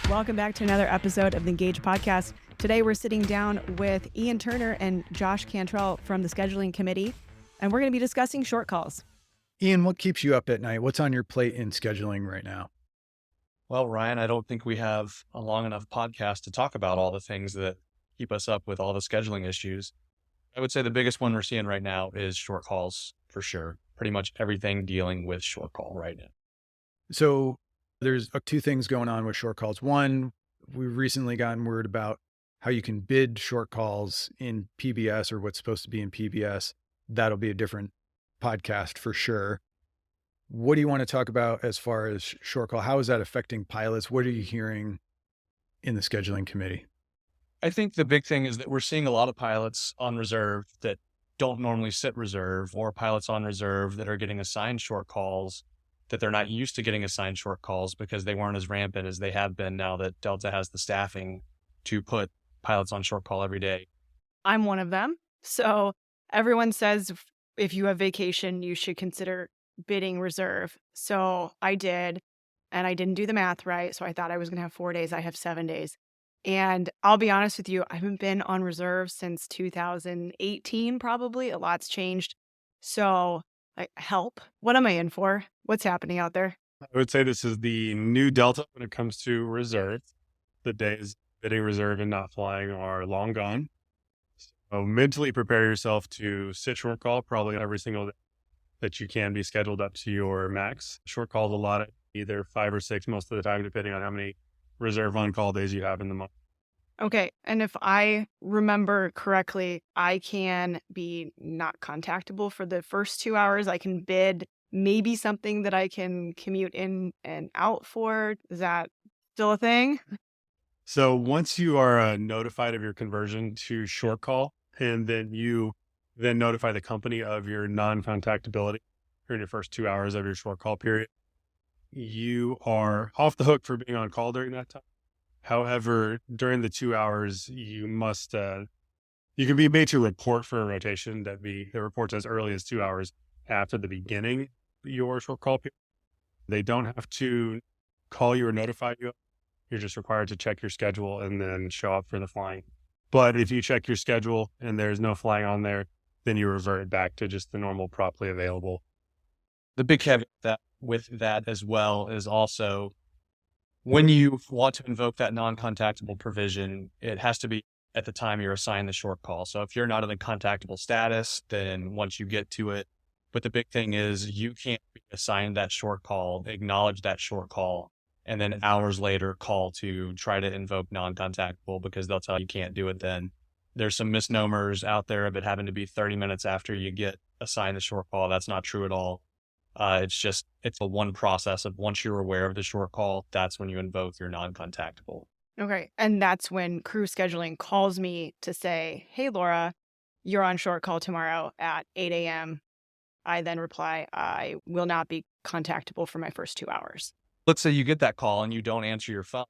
Welcome back to another episode of the Engage podcast. Today we're sitting down with Ian Turner and Josh Cantrell from the scheduling committee, and we're going to be discussing short calls. Ian, what keeps you up at night? What's on your plate in scheduling right now? Well, Ryan, I don't think we have a long enough podcast to talk about all the things that keep us up with all the scheduling issues. I would say the biggest one we're seeing right now is short calls, for sure. Pretty much everything dealing with short call right now. So there's two things going on with short calls. One, we've recently gotten word about how you can bid short calls in PBS or what's supposed to be in PBS. That'll be a different podcast for sure. What do you want to talk about as far as short call? How is that affecting pilots? What are you hearing in the scheduling committee? I think the big thing is that we're seeing a lot of pilots on reserve that don't normally sit reserve, or pilots on reserve that are getting assigned short calls that they're not used to getting assigned short calls because they weren't as rampant as they have been now that Delta has the staffing to put pilots on short call every day. I'm one of them. So everyone says if you have vacation, you should consider bidding reserve. So I did, and I didn't do the math right. So I thought I was going to have 4 days. I have 7 days. And I'll be honest with you, I haven't been on reserve since 2018, probably. A lot's changed. So help. What am I in for? What's happening out there? I would say this is the new Delta when it comes to reserve. The days bidding reserve and not flying are long gone. So mentally prepare yourself to sit short call probably every single day that you can be scheduled up to your max. Short calls a lot, either 5 or 6 most of the time, depending on how many reserve on-call days you have in the month. Okay. And if I remember correctly, I can be not contactable for the first 2 hours. I can bid maybe something that I can commute in and out for. Is that still a thing? So once you are notified of your conversion to short call, and then you notify the company of your non-contactability during your first 2 hours of your short call period, you are off the hook for being on call during that time. However, during the 2 hours, you must, you can be made to report for a rotation that reports as early as 2 hours after the beginning of your short call period. They don't have to call you or notify you. You're just required to check your schedule and then show up for the flying. But if you check your schedule and there's no flying on there, then you revert back to just the normal promptly available. The big caveat with that as well is also when you want to invoke that non-contactable provision, it has to be at the time you're assigned the short call. So if you're not in a contactable status, then once you get to it, but the big thing is you can't be assigned that short call, acknowledge that short call, and then hours later call to try to invoke non-contactable because they'll tell you can't do it then. There's some misnomers out there of it having to be 30 minutes after you get assigned the short call. That's not true at all. It's a one process of once you're aware of the short call, that's when you invoke your non-contactable. Okay. And that's when crew scheduling calls me to say, hey, Laura, you're on short call tomorrow at 8 a.m. I then reply, I will not be contactable for my first 2 hours. Let's say you get that call and you don't answer your phone,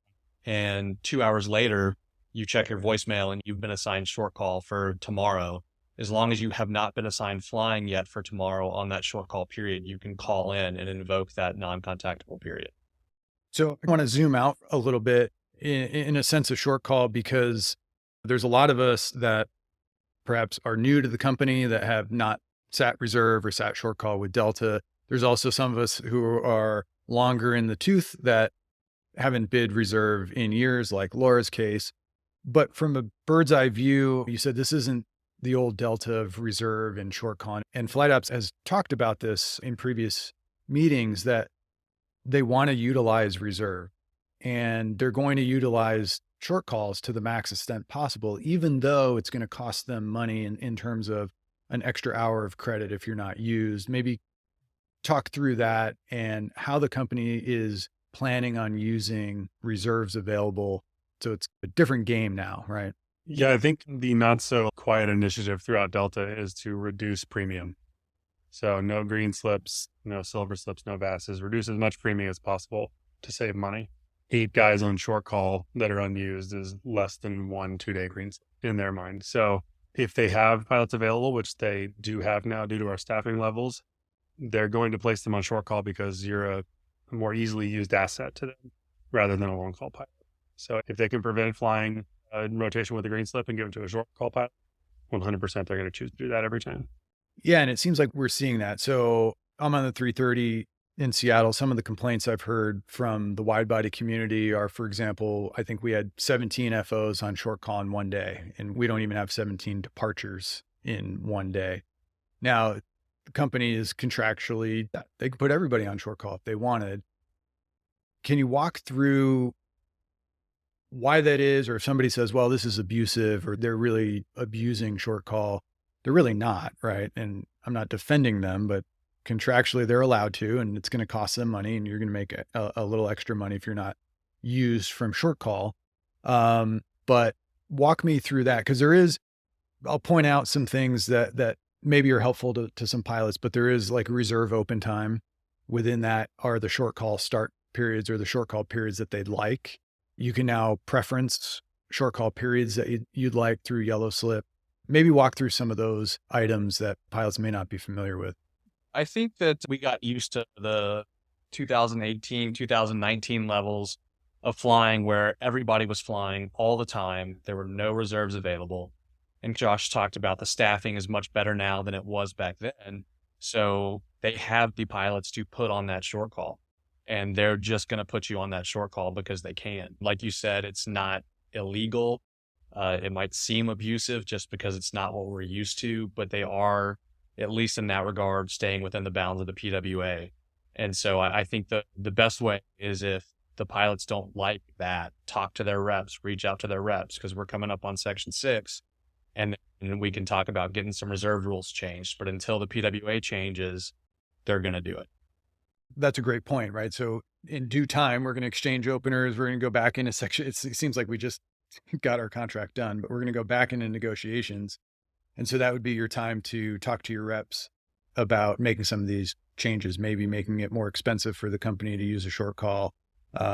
and 2 hours later, you check your voicemail and you've been assigned short call for tomorrow. As long as you have not been assigned flying yet for tomorrow on that short call period, you can call in and invoke that non-contactable period. So I want to zoom out a little bit in a sense of short call, because there's a lot of us that perhaps are new to the company that have not sat reserve or sat short call with Delta. There's also some of us who are longer in the tooth that haven't bid reserve in years, like Laura's case. But from a bird's eye view, you said this isn't the old Delta of reserve and short call. And Flight Ops has talked about this in previous meetings, that they want to utilize reserve and they're going to utilize short calls to the max extent possible, even though it's going to cost them money in terms of an extra hour of credit if you're not used. Maybe talk through that and how the company is planning on using reserves available. So it's a different game now, right? Yeah, I think the not so quiet initiative throughout Delta is to reduce premium. So no green slips, no silver slips, no VASs, reduce as much premium as possible to save money. 8 guys on short call that are unused is less than 1 2-day green slip in their mind. So if they have pilots available, which they do have now due to our staffing levels, they're going to place them on short call because you're a more easily used asset to them rather than a long call pilot. So if they can prevent flying in rotation with a green slip and give it to a short call pilot, 100% they're going to choose to do that every time. Yeah. And it seems like we're seeing that. So I'm on the 330 in Seattle. Some of the complaints I've heard from the wide body community are, for example, I think we had 17 FOs on short call in one day, and we don't even have 17 departures in one day. Now, the company is contractually, they could put everybody on short call if they wanted. Can you walk through why that is? Or if somebody says, well, this is abusive, or they're really abusing short call, they're really not, right? And I'm not defending them, but contractually they're allowed to, and it's going to cost them money, and you're going to make a little extra money if you're not used from short call. But walk me through that. Cause I'll point out some things that maybe are helpful to some pilots, but there is like reserve open time. Within that are the short call start periods or the short call periods that they'd like. You can now preference short call periods that you'd like through yellow slip. Maybe walk through some of those items that pilots may not be familiar with. I think that we got used to the 2018, 2019 levels of flying where everybody was flying all the time. There were no reserves available. And Josh talked about the staffing is much better now than it was back then. So they have the pilots to put on that short call, and they're just going to put you on that short call because they can. Like you said, it's not illegal. It might seem abusive just because it's not what we're used to, but they are, at least in that regard, staying within the bounds of the PWA. And so I think the best way is if the pilots don't like that, talk to their reps, reach out to their reps, because we're coming up on Section 6, and we can talk about getting some reserve rules changed. But until the PWA changes, they're going to do it. That's a great point, right? So in due time, we're going to exchange openers. We're going to go back into section. It seems like we just got our contract done, but we're going to go back into negotiations. And so that would be your time to talk to your reps about making some of these changes, maybe making it more expensive for the company to use a short call,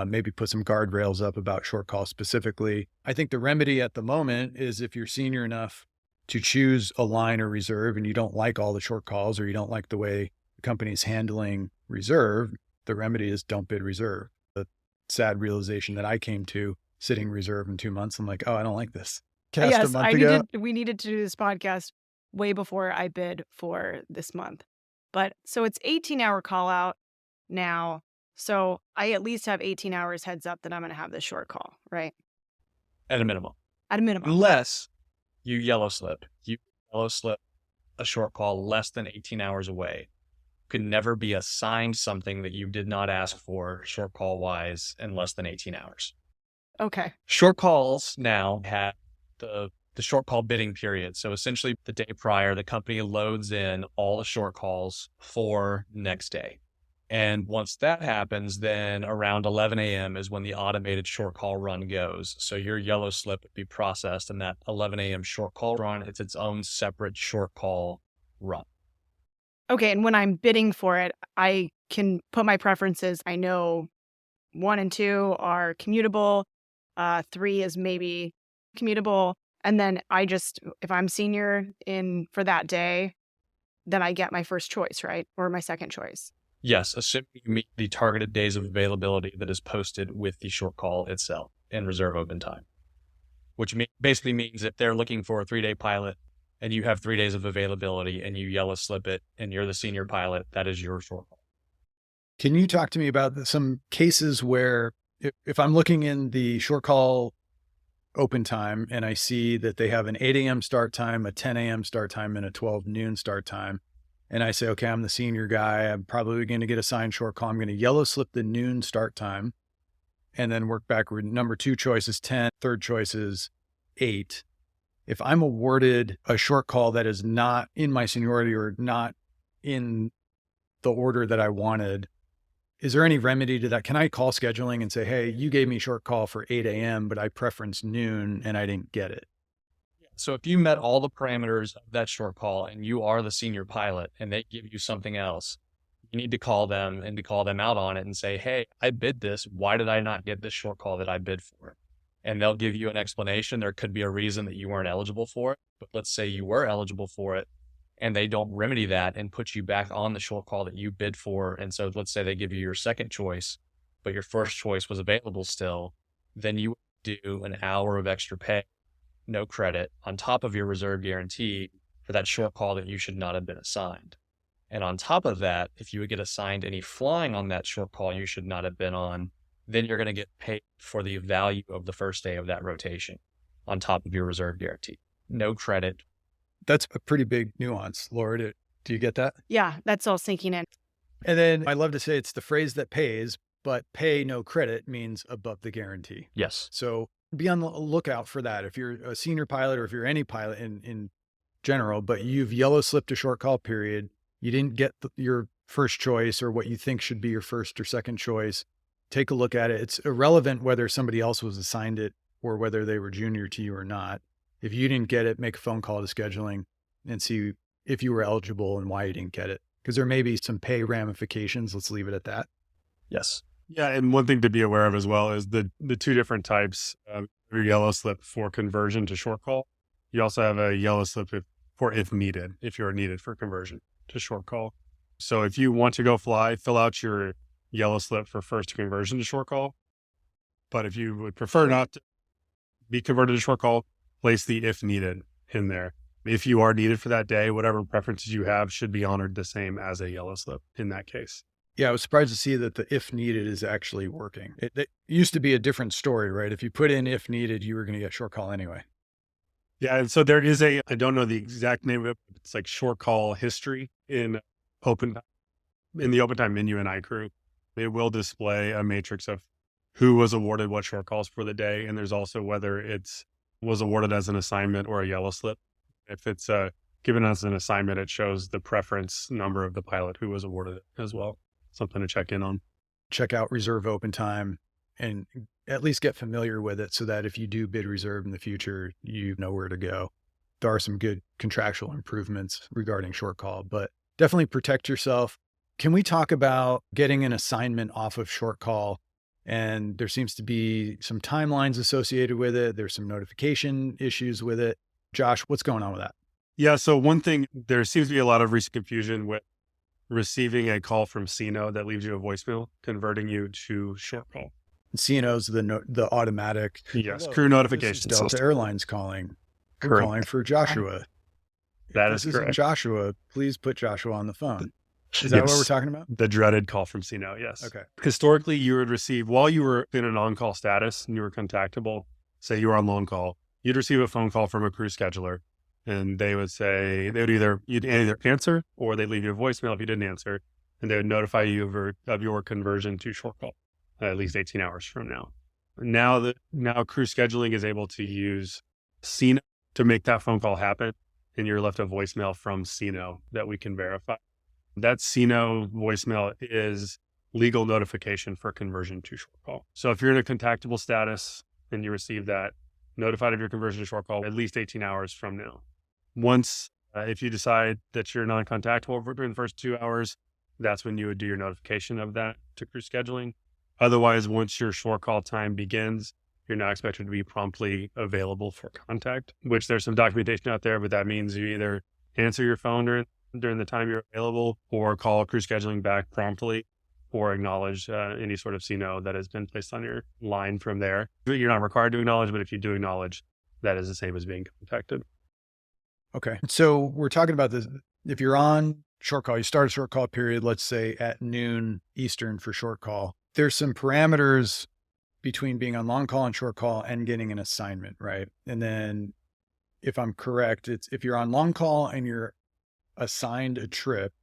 maybe put some guardrails up about short call specifically. I think the remedy at the moment is if you're senior enough to choose a line or reserve and you don't like all the short calls, or you don't like the way the company's handling reserve, the remedy is don't bid reserve. The sad realization that I came to sitting reserve in 2 months, I'm like, oh, I don't like this. Cast a Yes, month ago. we needed to do this podcast way before I bid for this month. But so it's 18-hour call out now. So I at least have 18 hours heads up that I'm going to have this short call, right? At a minimum. At a minimum. Unless you yellow slip. You yellow slip a short call less than 18 hours away. Could never be assigned something that you did not ask for short call wise in less than 18 hours. Okay. Short calls now have the short call bidding period. So essentially the day prior, the company loads in all the short calls for next day. And once that happens, then around 11 a.m. is when the automated short call run goes. So your yellow slip would be processed, and that 11 a.m. short call run, it's its own separate short call run. Okay. And when I'm bidding for it, I can put my preferences. I know 1 and 2 are commutable. 3 is maybe commutable. And then if I'm senior for that day, then I get my first choice, right? Or my second choice. Yes, assuming you meet the targeted days of availability that is posted with the short call itself in reserve open time, which basically means if they're looking for a 3-day pilot and you have 3 days of availability and you yellow slip it and you're the senior pilot, that is your short call. Can you talk to me about some cases where if I'm looking in the short call open time and I see that they have an 8 a.m. start time, a 10 a.m. start time, and a 12 noon start time, and I say, okay, I'm the senior guy, I'm probably going to get assigned short call. I'm going to yellow slip the noon start time and then work backward. Number 2 choice is 10, third choice is 8. If I'm awarded a short call that is not in my seniority or not in the order that I wanted, is there any remedy to that? Can I call scheduling and say, hey, you gave me short call for 8 a.m., but I preferenced noon and I didn't get it? So if you met all the parameters of that short call and you are the senior pilot and they give you something else, you need to call them and to call them out on it and say, hey, I bid this. Why did I not get this short call that I bid for? And they'll give you an explanation. There could be a reason that you weren't eligible for it, but let's say you were eligible for it and they don't remedy that and put you back on the short call that you bid for, and so let's say they give you your second choice, but your first choice was available still, then you do an hour of extra pay, no credit, on top of your reserve guarantee for that short call that you should not have been assigned. And on top of that, if you would get assigned any flying on that short call you should not have been on, then you're going to get paid for the value of the first day of that rotation on top of your reserve guarantee. No credit. That's a pretty big nuance, Laura. Do you get that? Yeah, that's all sinking in. And then I love to say it's the phrase that pays, but pay no credit means above the guarantee. Yes. So be on the lookout for that. If you're a senior pilot or if you're any pilot in general, but you've yellow slipped a short call period, you didn't get your first choice or what you think should be your first or second choice, take a look at it. It's irrelevant whether somebody else was assigned it or whether they were junior to you or not. If you didn't get it, make a phone call to scheduling and see if you were eligible and why you didn't get it. Because there may be some pay ramifications. Let's leave it at that. Yes. Yeah, and one thing to be aware of as well is the two different types of your yellow slip for conversion to short call. You also have a yellow slip for if needed, if you're needed for conversion to short call. So if you want to go fly, fill out your yellow slip for first conversion to short call. But if you would prefer not to be converted to short call, place the if needed in there. If you are needed for that day, whatever preferences you have should be honored the same as a yellow slip in that case. Yeah, I was surprised to see that the if needed is actually working. It used to be a different story, right? If you put in if needed, you were going to get short call anyway. Yeah, and so there is I don't know the exact name of it, but it's like short call history in the open time menu in iCrew. It will display a matrix of who was awarded what short calls for the day. And there's also whether it's was awarded as an assignment or a yellow slip. If it's given as an assignment, it shows the preference number of the pilot who was awarded it as well. Something to check in on. Check out reserve open time and at least get familiar with it so that if you do bid reserve in the future, you know where to go. There are some good contractual improvements regarding short call, but definitely protect yourself. Can we talk about getting an assignment off of short call? And there seems to be some timelines associated with it. There's some notification issues with it. Josh, what's going on with that? Yeah, so one thing, there seems to be a lot of recent confusion with receiving a call from CNO that leaves you a voicemail, converting you to short call. CNO's the automatic. Yes, Hello, crew notification this is Delta system. Airlines calling. We're Correct. calling for Joshua. That This is isn't correct. Joshua. Please put Joshua on the phone. Is that what we're talking about? The dreaded call from CNO, yes. Okay. Historically, you would receive, while you were in an on-call status and you were contactable, say you were on loan call, you'd receive a phone call from a crew scheduler. And they would say, you'd either answer or they'd leave you a voicemail if you didn't answer. And they would notify you of your conversion to short call at least 18 hours from now. Now crew scheduling is able to use CNO to make that phone call happen. And you're left a voicemail from CNO that we can verify. That CNO voicemail is legal notification for conversion to short call. So if you're in a contactable status and you receive that, notified of your conversion to short call at least 18 hours from now. Once, if you decide that you're non-contactable during the first 2 hours, that's when you would do your notification of that to crew scheduling. Otherwise, once your short call time begins, you're now expected to be promptly available for contact, which there's some documentation out there, but that means you either answer your phone during the time you're available or call crew scheduling back promptly or acknowledge any sort of CNO that has been placed on your line from there. You're not required to acknowledge, but if you do acknowledge, that is the same as being contacted. Okay. So we're talking about this. If you're on short call, you start a short call period, let's say at noon Eastern for short call. There's some parameters between being on long call and short call and getting an assignment, right? And then if I'm correct, it's if you're on long call and you're assigned a trip,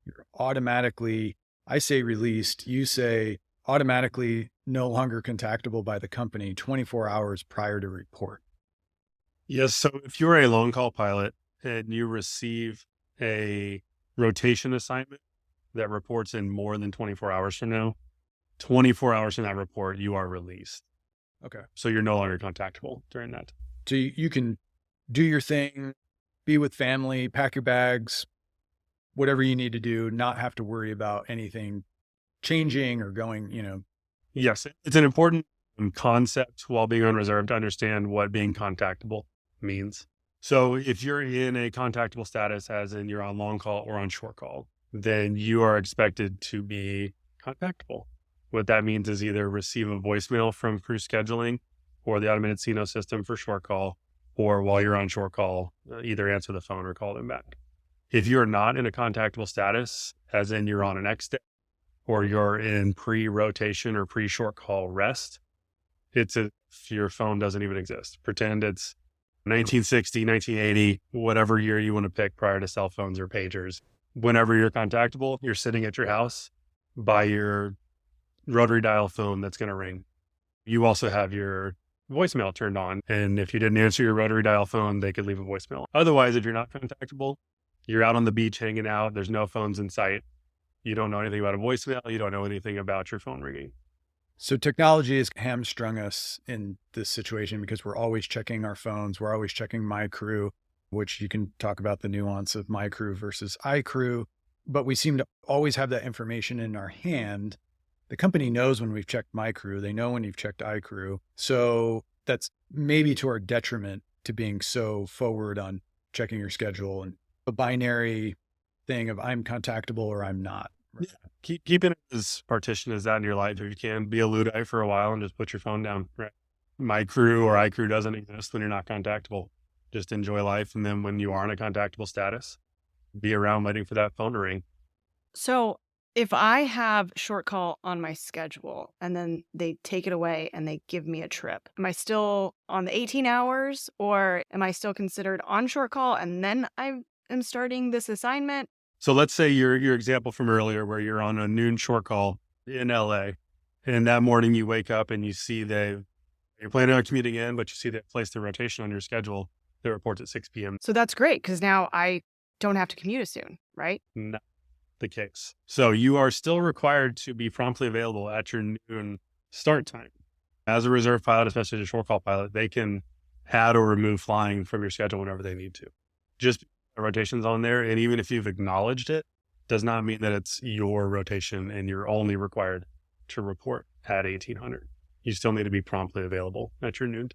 you're automatically, I say released, you say automatically no longer contactable by the company 24 hours prior to report. Yes. So if you're a long call pilot and you receive a rotation assignment that reports in more than 24 hours from now, 24 hours from that report, you are released. Okay. So you're no longer contactable during that. So you can do your thing, be with family, pack your bags, whatever you need to do, not have to worry about anything changing or going, Yes. It's an important concept while being on reserve to understand what being contactable means. So if you're in a contactable status, as in you're on long call or on short call, then you are expected to be contactable. What that means is either receive a voicemail from crew scheduling or the automated CNO system for short call, or while you're on short call, either answer the phone or call them back. If you're not in a contactable status, as in you're on an X day, or you're in pre-rotation or pre-short call rest, your phone doesn't even exist. Pretend it's 1960, 1980, whatever year you want to pick prior to cell phones or pagers. Whenever you're contactable, you're sitting at your house by your rotary dial phone that's going to ring. You also have your voicemail turned on. And if you didn't answer your rotary dial phone, they could leave a voicemail. Otherwise, if you're not contactable, you're out on the beach hanging out. There's no phones in sight. You don't know anything about a voicemail. You don't know anything about your phone ringing. So technology has hamstrung us in this situation because we're always checking our phones. We're always checking My Crew, which you can talk about the nuance of My Crew versus iCrew, but we seem to always have that information in our hand. The company knows when we've checked My Crew. They know when you've checked iCrew. So that's maybe to our detriment to being so forward on checking your schedule and a binary thing of I'm contactable or I'm not. Yeah. Keep it as partition as that in your life. If you can, be a Luddite for a while and just put your phone down. Right. My Crew or iCrew doesn't exist when you're not contactable. Just enjoy life. And then when you are in a contactable status, be around waiting for that phone to ring. So if I have short call on my schedule and then they take it away and they give me a trip, am I still on the 18 hours or am I still considered on short call and then I am starting this assignment? So let's say your example from earlier where you're on a noon short call in LA, and that morning you wake up and you see you're planning on commuting in, but you see they placed the rotation on your schedule that reports at 6 p.m. So that's great because now I don't have to commute as soon, right? Not the case. So you are still required to be promptly available at your noon start time. As a reserve pilot, especially as a short call pilot, they can add or remove flying from your schedule whenever they need to. Just rotations on there, and even if you've acknowledged it, does not mean that it's your rotation and you're only required to report at 1800. You still need to be promptly available at your noon.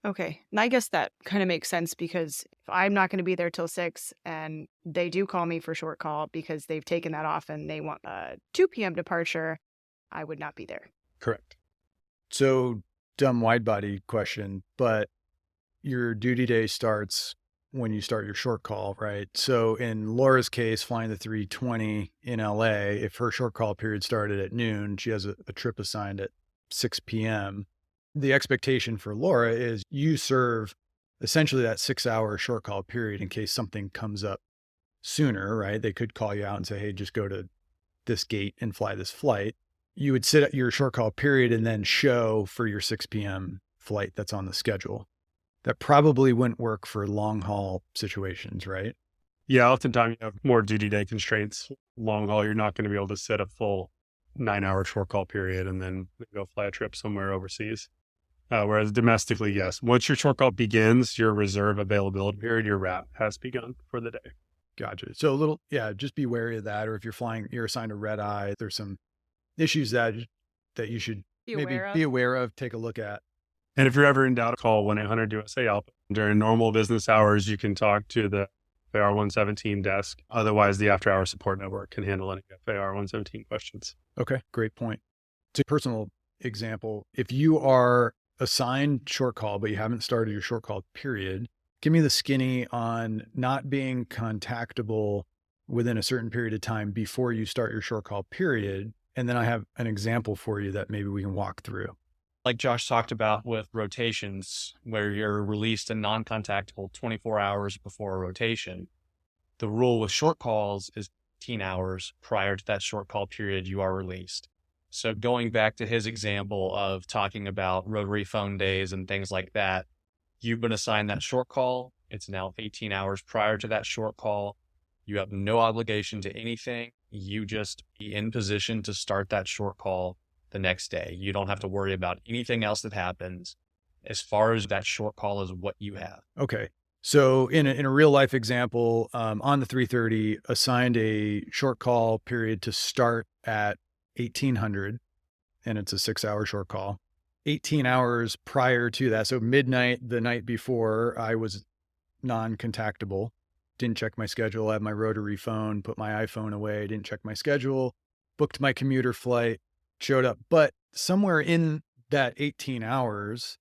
Okay. And I guess that kind of makes sense because if I'm not going to be there till 6 and they do call me for short call because they've taken that off and they want a 2 p.m. departure, I would not be there. Correct. So dumb wide body question, but your duty day starts when you start your short call, right? So in Laura's case, flying the 320 in LA, if her short call period started at noon, she has a trip assigned at 6 p.m. The expectation for Laura is you serve essentially that 6-hour short call period in case something comes up sooner, right? They could call you out and say, hey, just go to this gate and fly this flight. You would sit at your short call period and then show for your 6 p.m. flight that's on the schedule. That probably wouldn't work for long haul situations, right? Yeah, oftentimes you have more duty day constraints. Long haul, you're not going to be able to set a full 9-hour short call period and then go fly a trip somewhere overseas. Whereas domestically, yes, once your short call begins, your reserve availability period, your RAP has begun for the day. Gotcha. So just be wary of that. Or if you're flying, you're assigned a red eye, there's some issues that you should be aware of, take a look at. And if you're ever in doubt, call 1-800-USA Alpha. During normal business hours, you can talk to the FAR 117 desk. Otherwise, the after hour support network can handle any FAR 117 questions. Okay, great point. It's a personal example. If you are assigned short call, but you haven't started your short call period, give me the skinny on not being contactable within a certain period of time before you start your short call period. And then I have an example for you that maybe we can walk through. Like Josh talked about with rotations, where you're released and non-contactable 24 hours before a rotation. The rule with short calls is 18 hours prior to that short call period, you are released. So going back to his example of talking about rotary phone days and things like that, you've been assigned that short call. It's now 18 hours prior to that short call. You have no obligation to anything. You just be in position to start that short call the next day. You don't have to worry about anything else that happens as far as that short call is what you have. Okay. So in a real life example, on the 330, assigned a short call period to start at 1800, and it's a 6-hour short call. 18 hours prior to that, so midnight the night before, I was non-contactable, didn't check my schedule, I had my rotary phone, put my iPhone away, didn't check my schedule, booked my commuter flight, showed up. But somewhere in that 18 hours,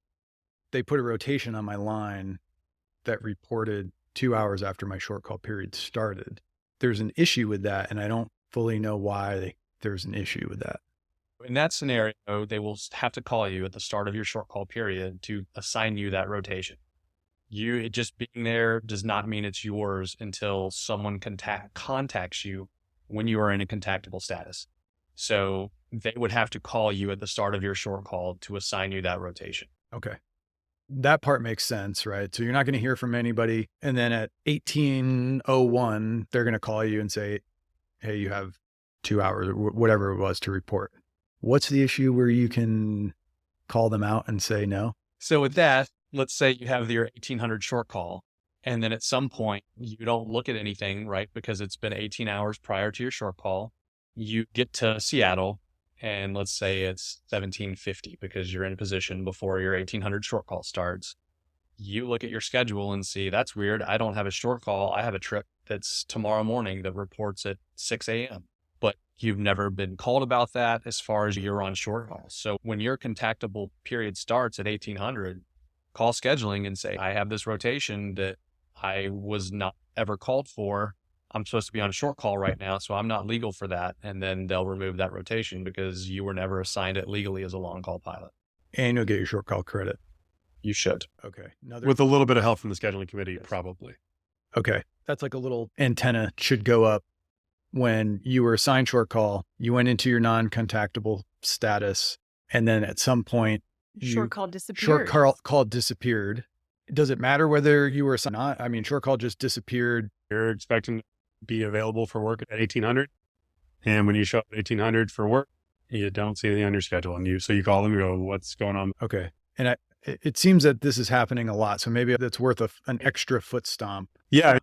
they put a rotation on my line that reported 2 hours after my short call period started. There's an issue with that, and I don't fully know why there's an issue with that. In that scenario, they will have to call you at the start of your short call period to assign you that rotation. It just being there does not mean it's yours until someone contacts you when you are in a contactable status. So they would have to call you at the start of your short call to assign you that rotation. Okay. That part makes sense, right? So you're not going to hear from anybody. And then at 18:01, they're going to call you and say, hey, you have 2 hours, or whatever it was to report. What's the issue where you can call them out and say no? So with that, let's say you have your 1800 short call, and then at some point you don't look at anything, right? Because it's been 18 hours prior to your short call. You get to Seattle, and let's say it's 1750 because you're in position before your 1800 short call starts. You look at your schedule and see, that's weird. I don't have a short call. I have a trip that's tomorrow morning that reports at 6 a.m. But you've never been called about that as far as you're on short call. So when your contactable period starts at 1800, call scheduling and say, I have this rotation that I was not ever called for. I'm supposed to be on a short call right now, so I'm not legal for that. And then they'll remove that rotation because you were never assigned it legally as a long call pilot. And you'll get your short call credit. You should. Okay. With a little bit of help from the scheduling committee, probably. Okay. That's like a little antenna should go up when you were assigned short call, you went into your non-contactable status, and then at some point, Short call disappeared. Short call disappeared. Does it matter whether you were assigned or not? I mean, short call just disappeared. You're expecting to be available for work at 1800. And when you show up at 1800 for work, you don't see anything on your schedule. So you call them, you go, what's going on? Okay. And it seems that this is happening a lot. So maybe that's worth an extra foot stomp. Yeah.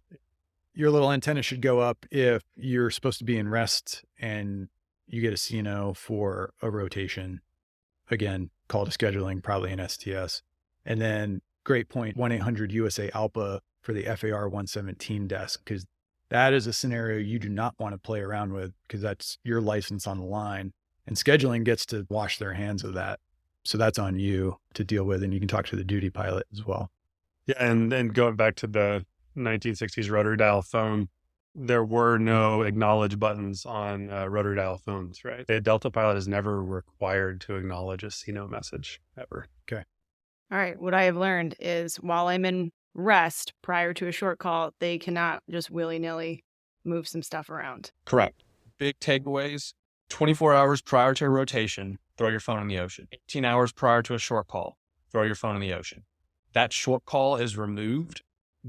Your little antenna should go up if you're supposed to be in rest and you get a CNO for a rotation. Again, call to scheduling, probably an STS. And then great point, 1-800-USA-ALPA for the FAR 117 desk, because that is a scenario you do not want to play around with because that's your license on the line. And scheduling gets to wash their hands of that. So that's on you to deal with. And you can talk to the duty pilot as well. Yeah. And then going back to the 1960s rotary dial phone, there were no acknowledge buttons on rotary dial phones, right? The Delta pilot is never required to acknowledge a CNO message ever. Okay. All right. What I have learned is while I'm in rest prior to a short call, they cannot just willy-nilly move some stuff around. Correct. Big takeaways. 24 hours prior to a rotation, throw your phone in the ocean. 18 hours prior to a short call, throw your phone in the ocean. That short call is removed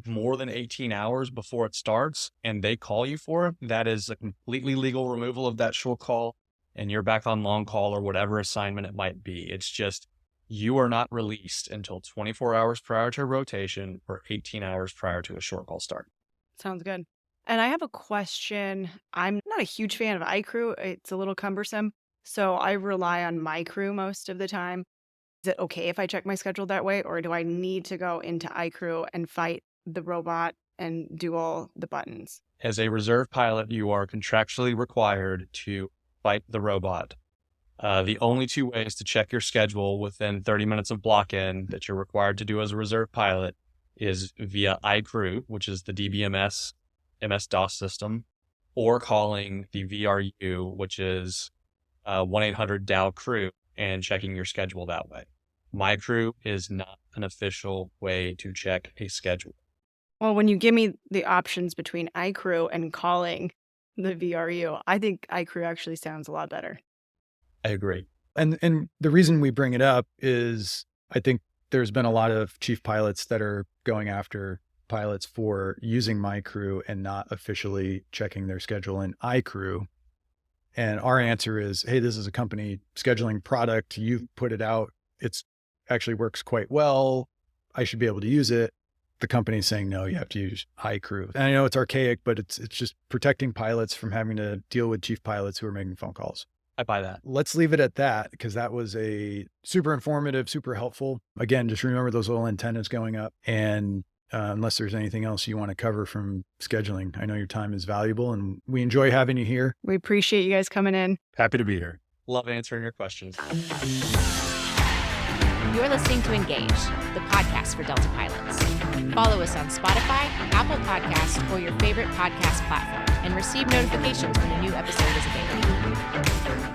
more than 18 hours before it starts and they call you for it. That is a completely legal removal of that short call and you're back on long call or whatever assignment it might be. It's just you are not released until 24 hours prior to a rotation or 18 hours prior to a short call start. Sounds good. And I have a question. I'm not a huge fan of iCrew. It's a little cumbersome. So I rely on MyCrew most of the time. Is it okay if I check my schedule that way, or do I need to go into iCrew and fight the robot and do all the buttons? As a reserve pilot, you are contractually required to fight the robot. The only two ways to check your schedule within 30 minutes of block-in that you're required to do as a reserve pilot is via iCrew, which is the DBMS MS-DOS system, or calling the VRU, which is 1-800-DAL-CREW, and checking your schedule that way. MyCrew is not an official way to check a schedule. Well, when you give me the options between iCrew and calling the VRU, I think iCrew actually sounds a lot better. I agree. And the reason we bring it up is I think there's been a lot of chief pilots that are going after pilots for using MyCrew and not officially checking their schedule in iCrew. And our answer is, hey, this is a company scheduling product. You've put it out. It's actually works quite well. I should be able to use it. The company's saying, no, you have to use iCrew. And I know it's archaic, but it's just protecting pilots from having to deal with chief pilots who are making phone calls. I buy that. Let's leave it at that because that was a super informative, super helpful. Again, just remember those little antennas going up. And unless there's anything else you want to cover from scheduling. I know your time is valuable and we enjoy having you here. We appreciate you guys coming in. Happy to be here. Love answering your questions. You're listening to Engage, the podcast for Delta pilots. Follow us on Spotify, Apple Podcasts, or your favorite podcast platform, and receive notifications when a new episode is available.